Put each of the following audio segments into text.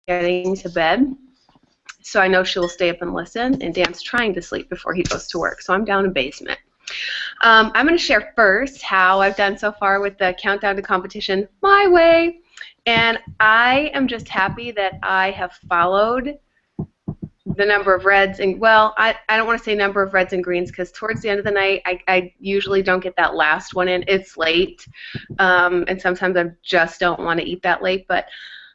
getting to bed. So I know she'll stay up and listen, and Dan's trying to sleep before he goes to work, so I'm down in basement. I'm going to share first how I've done so far with the Countdown to Competition my way, and I am just happy that I have followed the number of reds, and well, I don't want to say number of reds and greens because towards the end of the night, I usually don't get that last one in. It's late, and sometimes I just don't want to eat that late, but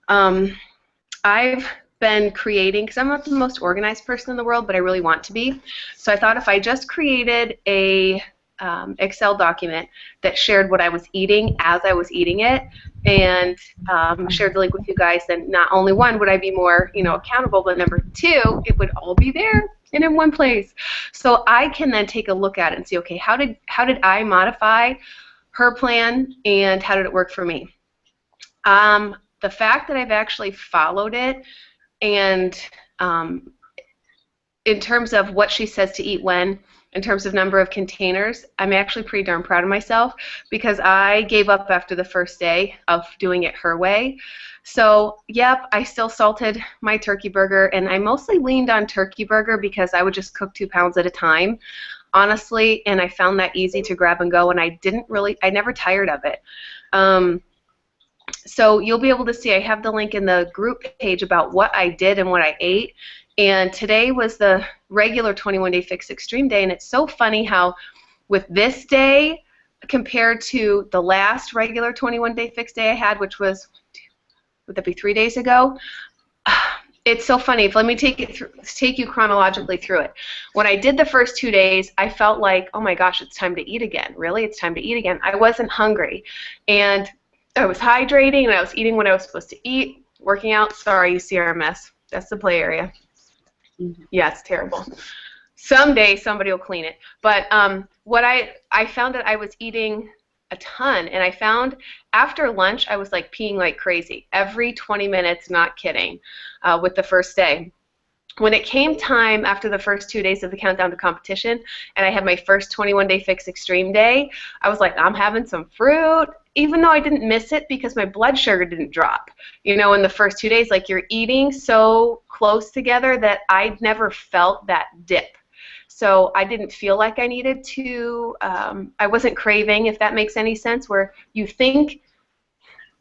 I've been creating, because I'm not the most organized person in the world, but I really want to be. So I thought if I just created a Excel document that shared what I was eating as I was eating it, and shared the link with you guys, then not only one would I be more, accountable, but number two, it would all be there and in one place. So I can then take a look at it and see, okay, how did I modify her plan, and how did it work for me? The fact that I've actually followed it, and in terms of what she says to eat when, in terms of number of containers, I'm actually pretty darn proud of myself because I gave up after the first day of doing it her way. So, yep, I still salted my turkey burger, and I mostly leaned on turkey burger because I would just cook 2 pounds at a time, honestly, and I found that easy to grab and go, and I never tired of it. So you'll be able to see, I have the link in the group page about what I did and what I ate. And today was the regular 21-Day Fix Extreme Day, and it's so funny how with this day compared to the last regular 21-Day Fix Day I had, which was, would that be 3 days ago? It's so funny. Let me take you chronologically through it. When I did the first 2 days, I felt like, oh my gosh, it's time to eat again. Really? It's time to eat again. I wasn't hungry. And I was hydrating, and I was eating what I was supposed to eat, working out. Sorry, you see our mess. That's the play area. Yeah, it's terrible. Someday somebody will clean it. But what I found that I was eating a ton, and I found after lunch I was like peeing like crazy every 20 minutes, not kidding, with the first day. When it came time after the first 2 days of the Countdown to Competition, and I had my first 21-Day Fix Extreme Day, I was like, I'm having some fruit, even though I didn't miss it because my blood sugar didn't drop. In the first 2 days, like you're eating so close together that I never felt that dip. So I didn't feel like I needed to, I wasn't craving, if that makes any sense, where you think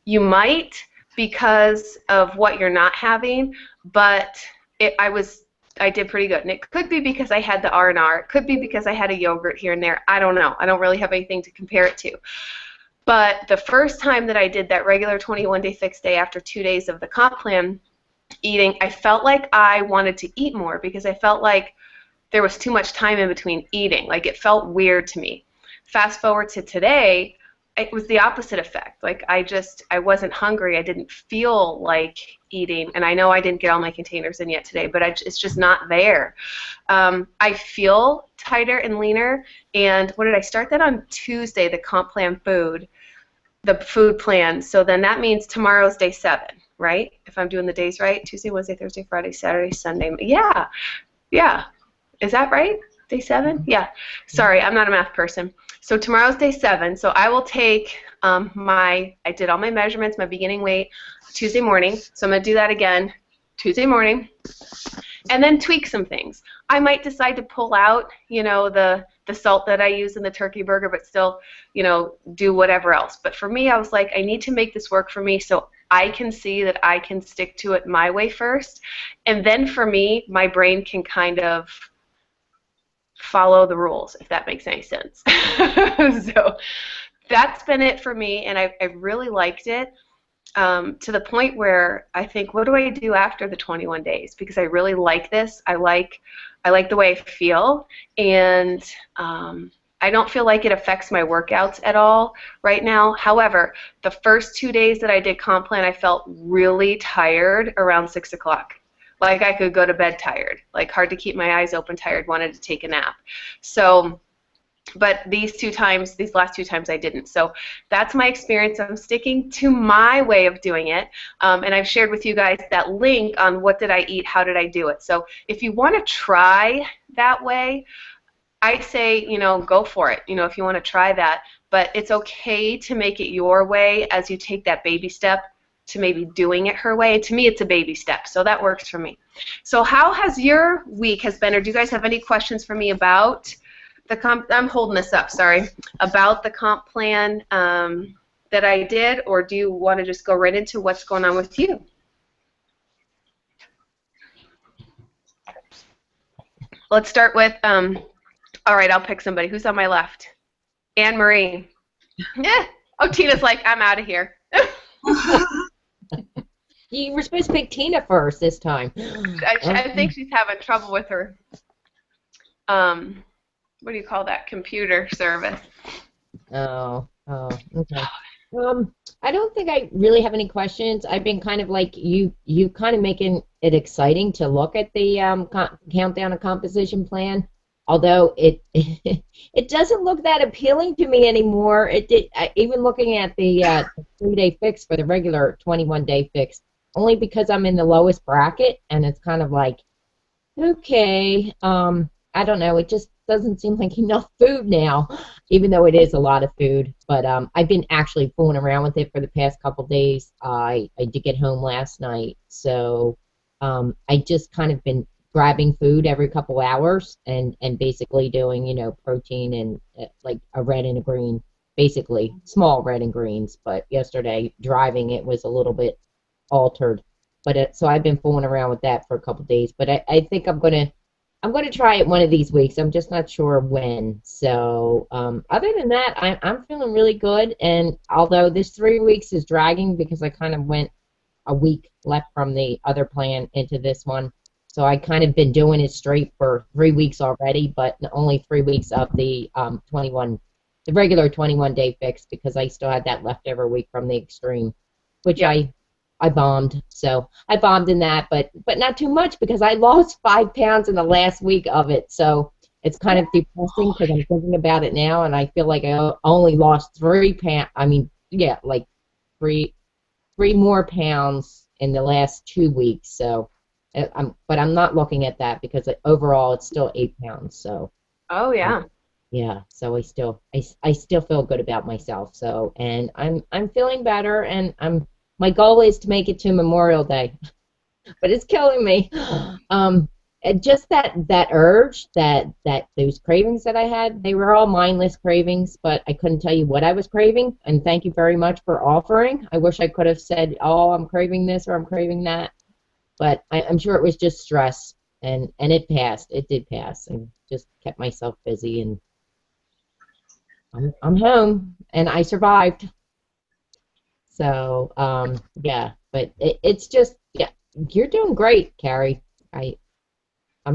you might because of what you're not having, but I did pretty good, and it could be because I had the R&R. It could be because I had a yogurt here and there. I don't know. I don't really have anything to compare it to. But the first time that I did that regular 21-Day Fix Day after 2 days of the comp plan eating, I felt like I wanted to eat more because I felt like there was too much time in between eating. Like it felt weird to me. Fast forward to today, it was the opposite effect. Like I wasn't hungry. I didn't feel like eating, and I know I didn't get all my containers in yet today, but it's just not there. I feel tighter and leaner, and what did I start that on Tuesday, the comp plan food, the food plan, so then that means tomorrow's day 7, right? If I'm doing the days right, Tuesday, Wednesday, Thursday, Friday, Saturday, Sunday, yeah, is that right? Day 7? Yeah. Sorry, I'm not a math person. So tomorrow's day 7. So I will take I did all my measurements, my beginning weight, Tuesday morning. So I'm going to do that again Tuesday morning, and then tweak some things. I might decide to pull out, the salt that I use in the turkey burger, but still, do whatever else. But for me, I was like, I need to make this work for me so I can see that I can stick to it my way first, and then for me, my brain can kind of follow the rules, if that makes any sense. So that's been it for me, and I really liked it to the point where I think, what do I do after the 21 days? Because I really like this. I like the way I feel, and I don't feel like it affects my workouts at all right now. However, the first 2 days that I did comp plan, I felt really tired around 6 o'clock. Like I could go to bed tired, like hard to keep my eyes open tired, wanted to take a nap. So, but these last two times I didn't. So that's my experience. I'm sticking to my way of doing it, and I've shared with you guys that link on what did I eat, how did I do it. So if you want to try that way, I say, go for it, if you want to try that. But it's okay to make it your way as you take that baby step to maybe doing it her way. To me, it's a baby step, so that works for me. So how has your week been, or do you guys have any questions for me about the comp? I'm holding this up, sorry, about the comp plan that I did, or do you want to just go right into what's going on with you? Let's start with, all right, I'll pick somebody. Who's on my left? Anne Marie. Yeah. Oh, Tina's like, I'm out of here. You were supposed to pick Tina first this time. I think she's having trouble with her, what do you call that, computer service. Oh, okay. I don't think I really have any questions. I've been kind of like you kind of making it exciting to look at the countdown and composition plan. Although it it doesn't look that appealing to me anymore. It did even looking at the 3-day fix for the regular 21-day fix, only because I'm in the lowest bracket, and it's kind of like, okay, I don't know. It just doesn't seem like enough food now, even though it is a lot of food. But I've been actually fooling around with it for the past couple days. I did get home last night, so I just kind of been grabbing food every couple hours and basically doing, you know, protein and like a red and a green, basically small red and greens. But yesterday driving it was a little bit altered. But so I've been fooling around with that for a couple days. But I think I'm gonna try it one of these weeks. I'm just not sure when. So other than that, I'm feeling really good. And although this 3 weeks is dragging because I kind of went a week left from the other plan into this one. So I kind of been doing it straight for 3 weeks already, but only 3 weeks of the the regular 21-day fix, because I still had that leftover week from the extreme, which I bombed. So I bombed in that, but not too much, because I lost 5 pounds in the last week of it. So it's kind of depressing because I'm thinking about it now, and I feel like I only lost 3 pounds. I mean, yeah, like three more pounds in the last 2 weeks. So. But I'm not looking at that, because overall it's still 8 pounds. So. Oh yeah. Yeah. So I still feel good about myself. So, and I'm feeling better, and my goal is to make it to Memorial Day, but it's killing me. And just that urge, that those cravings that I had, they were all mindless cravings, but I couldn't tell you what I was craving. And thank you very much for offering. I wish I could have said, oh, I'm craving this or I'm craving that. But I'm sure it was just stress, and it passed. It did pass, and just kept myself busy, and I'm home, and I survived. So yeah, but it's just, yeah, you're doing great, Carrie. I'm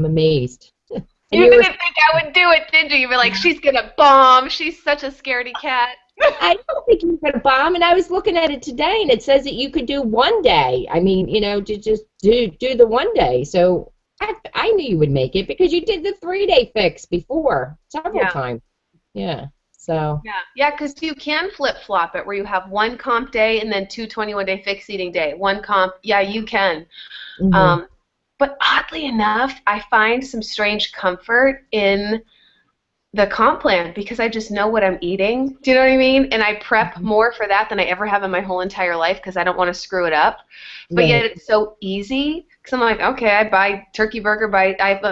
amazed. You didn't think I would do it, did you? You were like, she's gonna bomb. She's such a scaredy cat. I don't think you could bomb, and I was looking at it today, and it says that you could do 1 day. I mean, you know, to just do the 1 day. So I knew you would make it, because you did the 3-day fix before several times. Yeah. So. Yeah, because you can flip-flop it, where you have 1 comp day and then 2 21-day fix eating day. 1 comp. Yeah, you can. Mm-hmm. But oddly enough, I find some strange comfort in the comp plan, because I just know what I'm eating. Do you know what I mean? And I prep more for that than I ever have in my whole entire life, because I don't want to screw it up. But yet it's so easy, because I'm like, okay, I buy turkey burger,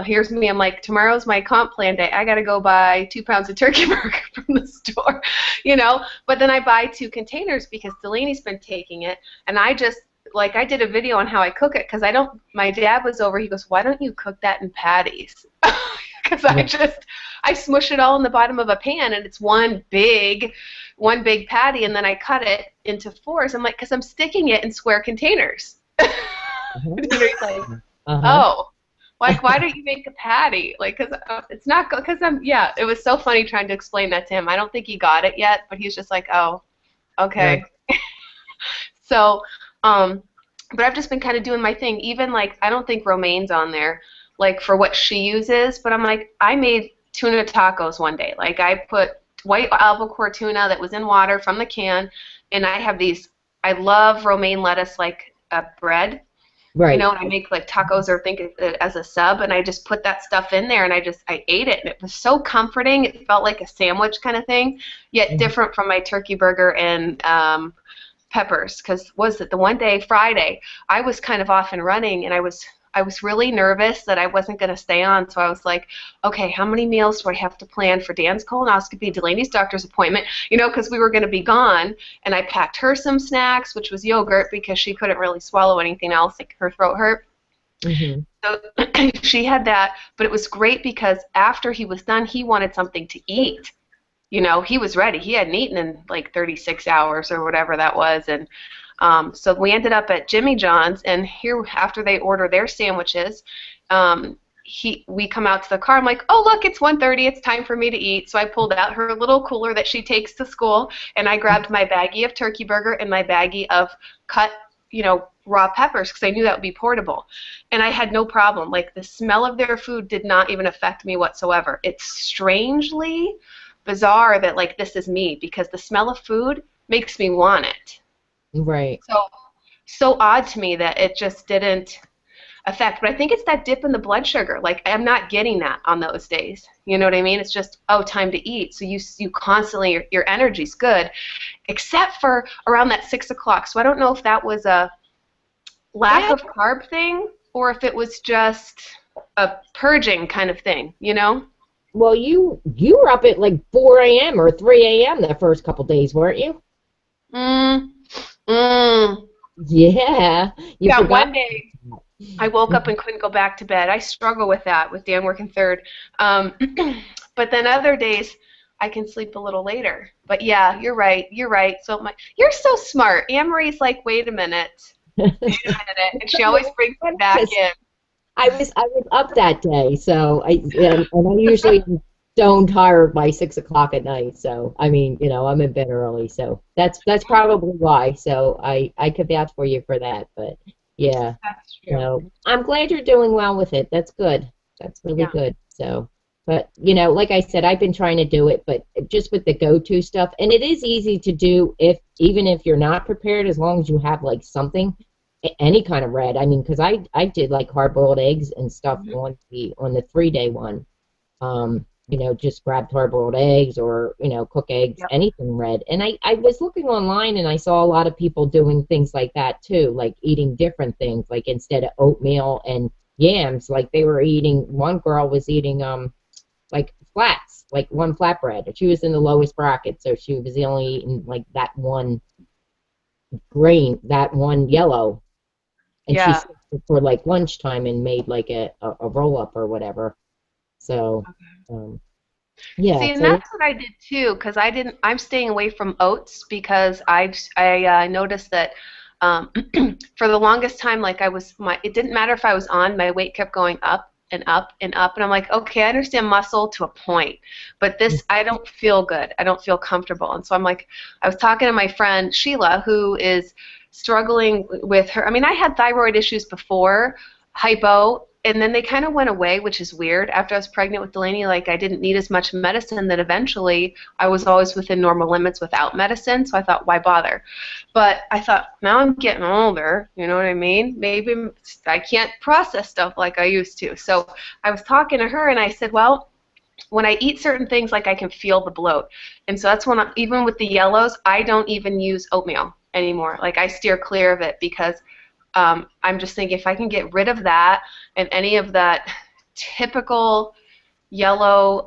here's me, I'm like, tomorrow's my comp plan day. I got to go buy 2 pounds of turkey burger from the store, you know? But then I buy 2 containers, because Delaney's been taking it, and I did a video on how I cook it, because my dad was over, he goes, why don't you cook that in patties? Because I smush it all in the bottom of a pan, and it's one big patty, and then I cut it into 4s. I'm like, because I'm sticking it in square containers. He's like, oh, like, why don't you make a patty? Like, because it's not, because it was so funny trying to explain that to him. I don't think he got it yet, but he's just like, oh, okay. Yeah. So, but I've just been kind of doing my thing. Even, like, I don't think Romaine's on there, like, for what she uses, but I'm like, I made tuna tacos one day. Like, I put white albacore tuna that was in water from the can, and I have I love romaine lettuce, like, bread. Right. You know, and I make, like, tacos, or think of it as a sub, and I just put that stuff in there, and I ate it, and it was so comforting. It felt like a sandwich kind of thing, yet different from my turkey burger and peppers, because was it the one day, Friday, I was kind of off and running, and I was really nervous that I wasn't going to stay on, so I was like, okay, how many meals do I have to plan for Dan's colonoscopy, Delaney's doctor's appointment, because we were going to be gone, and I packed her some snacks, which was yogurt, because she couldn't really swallow anything else, like her throat hurt. Mm-hmm. So she had that, but it was great because after he was done, he wanted something to eat. He was ready. He hadn't eaten in like 36 hours or whatever that was, and so we ended up at Jimmy John's, and here after they order their sandwiches, we come out to the car. I'm like, oh look, it's 1:30. It's time for me to eat. So I pulled out her little cooler that she takes to school, and I grabbed my baggie of turkey burger and my baggie of cut, raw peppers, because I knew that would be portable. And I had no problem. Like, the smell of their food did not even affect me whatsoever. It's strangely bizarre that, like, this is me, because the smell of food makes me want it. Right. So odd to me that it just didn't affect. But I think it's that dip in the blood sugar. Like, I'm not getting that on those days. You know what I mean? It's just, oh, time to eat. So you constantly, your energy's good, except for around that 6 o'clock. So I don't know if that was a lack of carb thing or if it was just a purging kind of thing, Well, you were up at like 4 a.m. or 3 a.m. the first couple days, weren't you? Yeah. You forgot? One day I woke up and couldn't go back to bed. I struggle with that, with Dan working third. But then other days I can sleep a little later. But yeah, you're right. So you're so smart. Anne-Marie's like, wait a minute. And she always brings me back in. I was up that day, so I usually am stone tired by 6 o'clock at night. So I mean, I'm in bed early, so that's probably why. So I could vouch for you for that. But yeah, that's true. I'm glad you're doing well with it. That's good. That's really good. So, but like I said, I've been trying to do it, but just with the go-to stuff, and it is easy to do even if you're not prepared, as long as you have like something. Any kind of bread. I mean, because I did like hard-boiled eggs and stuff on the 3-day one. Just grabbed hard-boiled eggs or cook eggs, anything red. And I was looking online and I saw a lot of people doing things like that too, like eating different things, like instead of oatmeal and yams, like they were eating. One girl was eating like flats, like one flatbread. She was in the lowest bracket, so she was only eating like that one grain, that one yellow. And she stopped it for like lunchtime and made like a roll up or whatever. So, yeah. See, and that's what I did too, because I'm staying away from oats because I noticed that for the longest time, like it didn't matter if I was on, my weight kept going up and up and up, and I'm like, okay, I understand muscle to a point, but this, I don't feel good. I don't feel comfortable, and so I'm like, I was talking to my friend Sheila, who is struggling with her. I mean, I had thyroid issues before, hypo, and then they kind of went away, which is weird. After I was pregnant with Delaney, like I didn't need as much medicine. That eventually I was always within normal limits without medicine, so I thought, why bother? But I thought, now I'm getting older, you know what I mean? Maybe I can't process stuff like I used to. So I was talking to her, and I said, well, when I eat certain things, like I can feel the bloat. And so that's when, even with the yellows, I don't even use oatmeal anymore. Like I steer clear of it because I'm just thinking if I can get rid of that and any of that typical yellow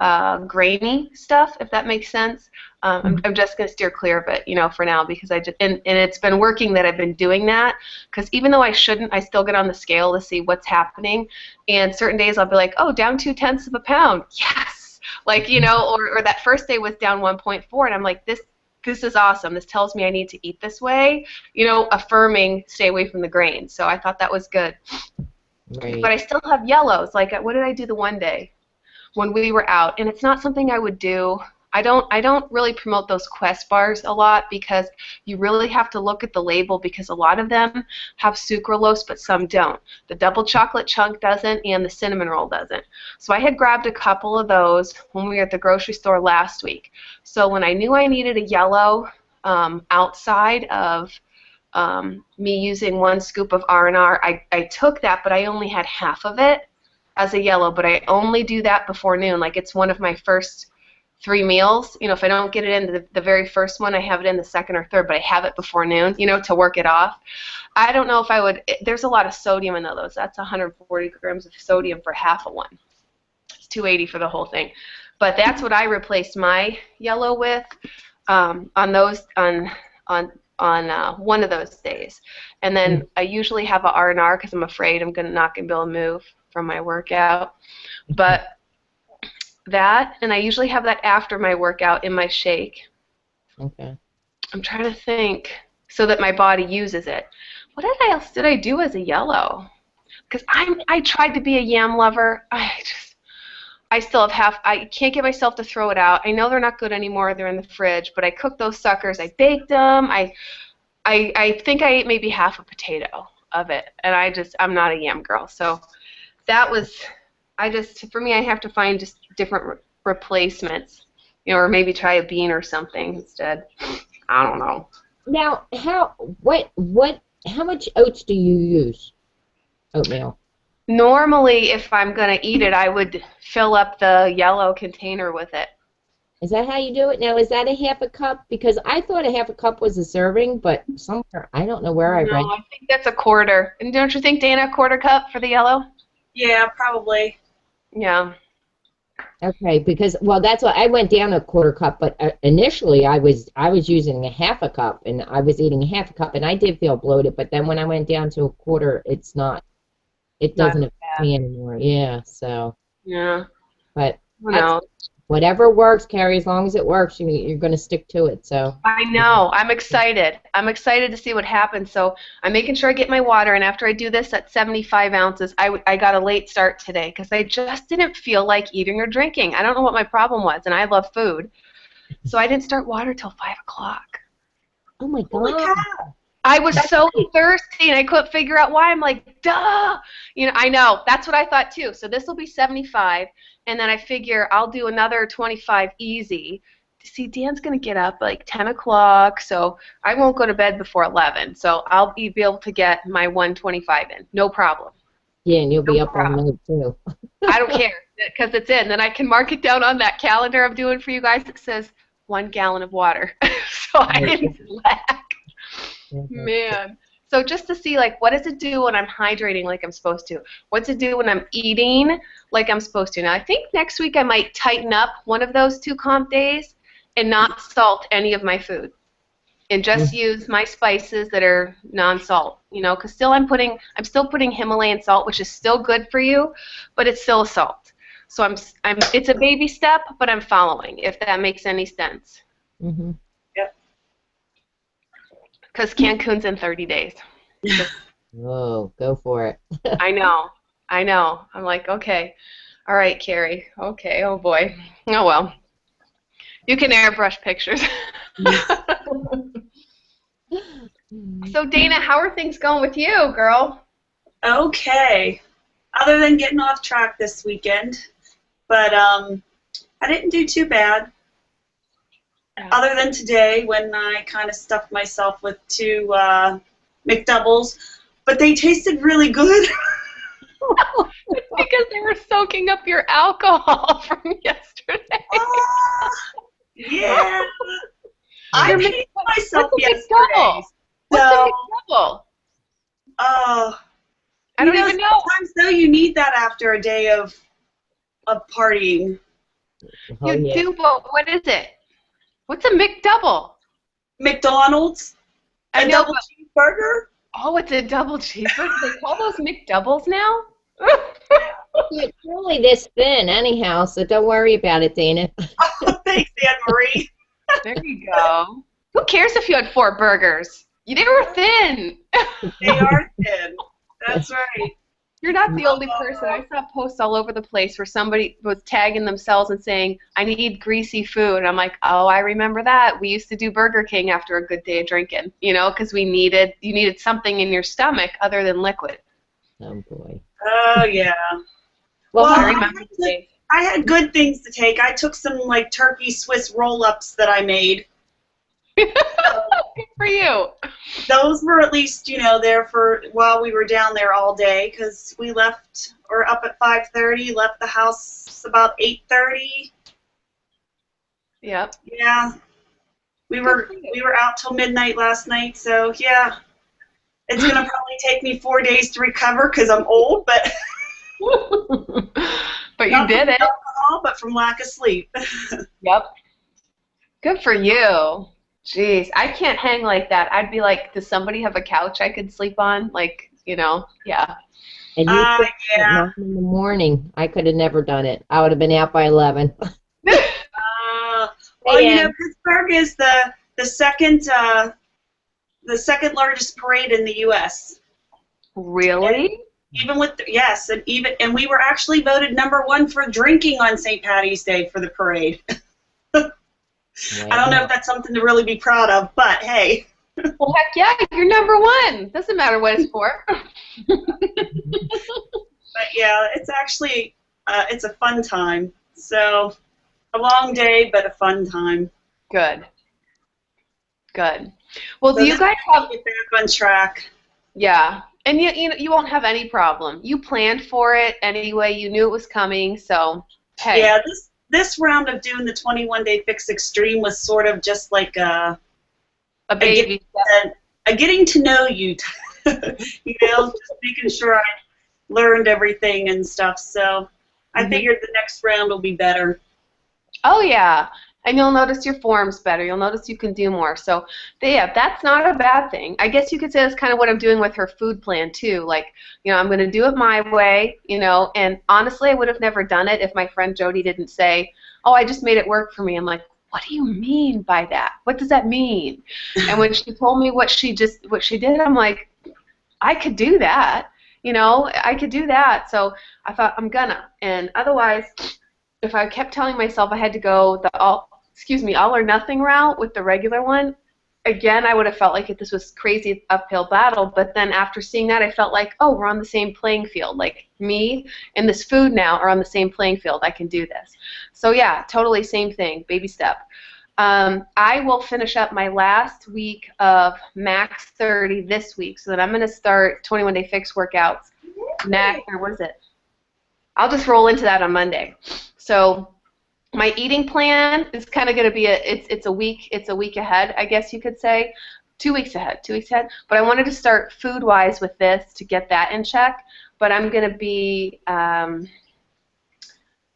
grainy stuff, if that makes sense, I'm just going to steer clear of it, for now, because and it's been working that I've been doing that, because even though I shouldn't, I still get on the scale to see what's happening, and certain days I'll be like, oh, down 0.2 pounds, yes, like, or that first day was down 1.4, and I'm like, this is awesome. This tells me I need to eat this way, affirming stay away from the grains. So I thought that was good. Right. But I still have yellows. Like, what did I do the one day when we were out? And it's not something I would do. I don't really promote those Quest bars a lot because you really have to look at the label, because a lot of them have sucralose but some don't. The double chocolate chunk doesn't and the cinnamon roll doesn't. So I had grabbed a couple of those when we were at the grocery store last week. So when I knew I needed a yellow outside of me using 1 scoop of R&R, I took that, but I only had half of it as a yellow, but I only do that before noon. Like, it's one of my first 3 meals. You know, if I don't get it in the very first one, I have it in the second or third, but I have it before noon, you know, to work it off. I don't know if I would. There's a lot of sodium in those. That's 140 grams of sodium for half of one. It's 280 for the whole thing. But that's what I replaced my yellow with on one of those days. And then I usually have a R&R because I'm afraid I'm not going to be able to move from my workout. But that, and I usually have that after my workout in my shake. Okay. I'm trying to think so that my body uses it. What else did I do as a yellow? Because I tried to be a yam lover. I still have I can't get myself to throw it out. I know they're not good anymore. They're in the fridge, but I cooked those suckers. I baked them. I think I ate maybe half a potato of it, and I'm not a yam girl. So that was, for me, I have to find just different replacements, you know, or maybe try a bean or something instead. I don't know. Now, how much oats do you use? Oatmeal. Normally, if I'm going to eat it, I would fill up the yellow container with it. Is that how you do it? Now, is that a half a cup? Because I thought a half a cup was a serving, but somewhere, I don't know where I read. No, I think that's a quarter. And don't you think, Dana, a quarter cup for the yellow? Yeah, probably. Yeah. Okay, because, well, that's what I went down a quarter cup, but initially I was using a half a cup, and I was eating half a cup, and I did feel bloated, but then when I went down to a quarter, it doesn't affect me anymore. Yeah, so. Yeah. But No. whatever works, Carrie, as long as it works, you're going to stick to it. So. I know. I'm excited. I'm excited to see what happens. So I'm making sure I get my water, and after I do this at 75 ounces, I got a late start today because I just didn't feel like eating or drinking. I don't know what my problem was, and I love food. So I didn't start water till 5 o'clock. Oh, my God. Holy cow. I was so thirsty, and I couldn't figure out why. I'm like, duh. You know, I know. That's what I thought, too. So this will be 75, and then I figure I'll do another 25 easy. See, Dan's going to get up like 10 o'clock, so I won't go to bed before 11. So I'll be able to get my 125 in. No problem. Yeah, and you'll be up all night, too. I don't care because it's in. Then I can mark it down on that calendar I'm doing for you guys that says 1 gallon of water. So I didn't slack. Man. So just to see, like, what does it do when I'm hydrating like I'm supposed to? What's it do when I'm eating like I'm supposed to? Now, I think next week I might tighten up one of those 2 comp days and not salt any of my food and just use my spices that are non-salt, you know, because I'm still putting Himalayan salt, which is still good for you, but it's still a salt. So it's a baby step, but I'm following, if that makes any sense. Mm-hmm. Because Cancun's in 30 days. Whoa, go for it. I know. I'm like, okay. All right, Carrie. Okay, oh boy. Oh well. You can airbrush pictures. So Dana, how are things going with you, girl? Okay. Other than getting off track this weekend, but I didn't do too bad. Other than today when I kind of stuffed myself with 2 McDoubles, but they tasted really good. It's because they were soaking up your alcohol from yesterday. Yeah. I made myself What's a yesterday. What's a McDouble? Oh. I don't even know. Sometimes though you need that after a day of partying. Oh, You yeah. do, but what is it? What's a McDouble? McDonald's. I A know, double cheeseburger. Oh, it's a double cheeseburger. They call those McDoubles now? It's really this thin anyhow, so don't worry about it, Dana. Oh, thanks, Anne-Marie. There you go. Who cares if you had 4 burgers? They were thin. They are thin. That's right. You're not the only person. I saw posts all over the place where somebody was tagging themselves and saying, I need greasy food. And I'm like, oh, I remember that. We used to do Burger King after a good day of drinking, you know, because you needed something in your stomach other than liquid. Oh, boy. Oh, yeah. Well, I remember the days. I had good things to take. I took some, like, turkey Swiss roll-ups that I made. Good for you. Those were at least, you know, there for while we were down there all day because we left, or up at 5:30, left the house about 8:30. Yep. Yeah. We Good were for you. we were out till midnight last night, so yeah. It's gonna probably take me 4 days to recover because I'm old, but But you not from did it. alcohol, but from lack of sleep. Yep. Good for you. Jeez, I can't hang like that. I'd be like, does somebody have a couch I could sleep on? Like, yeah. And you said at Yeah. 9 in the morning. I could have never done it. I would have been out by 11. Well, AM. Pittsburgh is the second largest parade in the U.S. Really? Even with yes, and we were actually voted #1 for drinking on St. Patty's Day for the parade. I don't know if that's something to really be proud of, but hey. Well, heck yeah, you're #1. Doesn't matter what it's for. But yeah, it's actually it's a fun time. So a long day, but a fun time. Good. Good. Well, So do you guys have? get back on track? Yeah, and you won't have any problem. You planned for it anyway. You knew it was coming, so hey. Yeah, this round of doing the 21-day fix extreme was sort of just like A baby step. a getting to know you, just making sure I learned everything and stuff. So I figured the next round will be better. Oh yeah, and you'll notice your form's better. You'll notice you can do more. So yeah, that's not a bad thing. I guess you could say that's kind of what I'm doing with her food plan too. Like, I'm going to do it my way, and honestly, I would have never done it if my friend Jody didn't say, "Oh, I just made it work for me." I'm like, what do you mean by that? What does that mean? And when she told me what she did, I'm like, I could do that. I could do that. So I thought I'm gonna. And otherwise, if I kept telling myself I had to go the all or nothing route with the regular one, again, I would have felt like this was crazy uphill battle. But then after seeing that, I felt like, oh, we're on the same playing field. Like me and this food now are on the same playing field. I can do this. So yeah, totally same thing, baby step. I will finish up my last week of Max 30 this week, so that I'm going to start 21-day fix workouts next, or what is it? I'll just roll into that on Monday. So my eating plan is kind of going to be it's a week ahead, I guess you could say. 2 weeks ahead. But I wanted to start food-wise with this to get that in check. But I'm going to be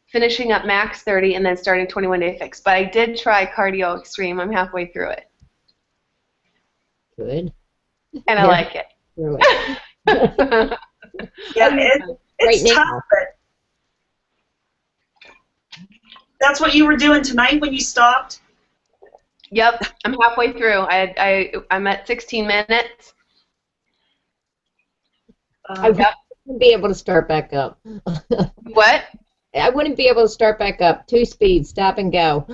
finishing up Max 30 and then starting 21-day fix. But I did try Cardio Extreme. I'm halfway through it. Good. And I like it. Through it. Yeah, it's Right tough, now. but that's what you were doing tonight when you stopped? Yep, I'm halfway through. I'm at 16 minutes. I wouldn't be able to start back up. What? I wouldn't be able to start back up. 2 speeds, stop and go.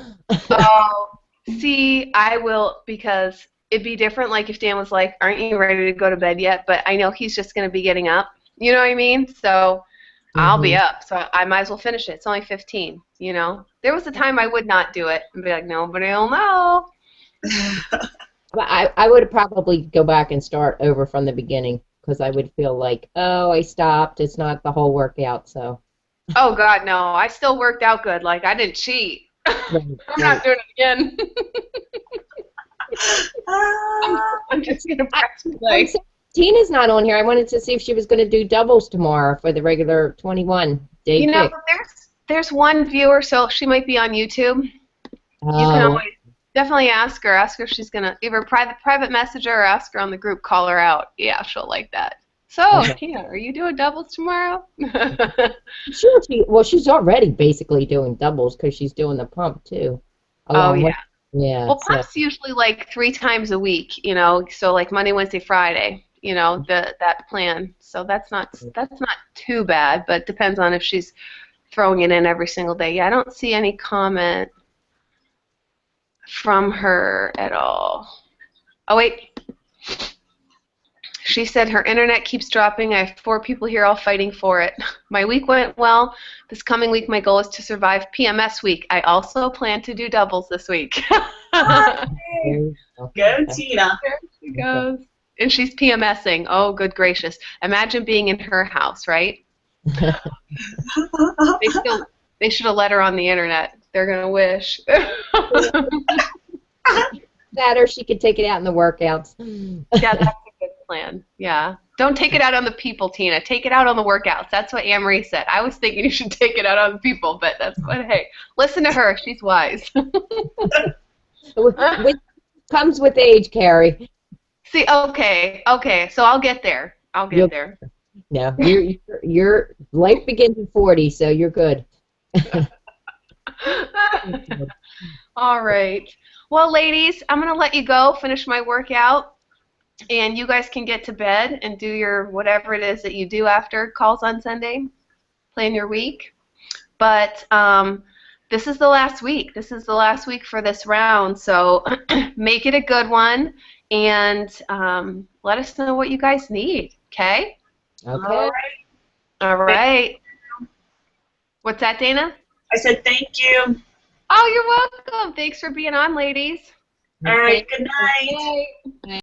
Oh, see, I will, because it'd be different like if Dan was like, aren't you ready to go to bed yet? But I know he's just going to be getting up. You know what I mean? So I'll be up. So I might as well finish it. It's only 15, There was a time I would not do it and be like, nobody will know. But I would probably go back and start over from the beginning because I would feel like, oh, I stopped. It's not the whole workout, so. Oh, God, no. I still worked out good. Like, I didn't cheat. I'm not doing it again. I'm just going to press play. Tina's not on here. I wanted to see if she was going to do doubles tomorrow for the regular 21-day fix. There's one viewer, so she might be on YouTube. You can always definitely ask her. Ask her if she's going to either private message her or ask her on the group, call her out. Yeah, she'll like that. So, Tina, are you doing doubles tomorrow? Sure. She's already basically doing doubles because she's doing the pump, too. Yeah. Well, pump's usually like 3 times a week, so like Monday, Wednesday, Friday, that plan. So that's not too bad, but depends on if she's throwing it in every single day. Yeah, I don't see any comment from her at all. Oh, wait. She said her internet keeps dropping. I have 4 people here all fighting for it. My week went well. This coming week, my goal is to survive PMS week. I also plan to do doubles this week. Go, Tina. There she goes. And she's PMSing. Oh, good gracious. Imagine being in her house, right? They should have let her on the internet. they're going to wish. That or she could take it out in the workouts. Yeah, that's a good plan. Yeah. Don't take it out on the people, Tina. Take it out on the workouts. That's what Anne-Marie said. I was thinking you should take it out on the people, but that's what, hey, listen to her. She's wise. Which comes with age, Carrie. See, okay. So I'll get there. I'll get there. No, your life begins at 40, so you're good. All right. Well, ladies, I'm going to let you go, finish my workout, and you guys can get to bed and do your whatever it is that you do after calls on Sunday. Plan your week. But this is the last week. This is the last week for this round, so make it a good one, and let us know what you guys need, okay? Okay. All right. What's that, Dana? I said thank you. Oh, you're welcome. Thanks for being on, ladies. All right, good night. Okay.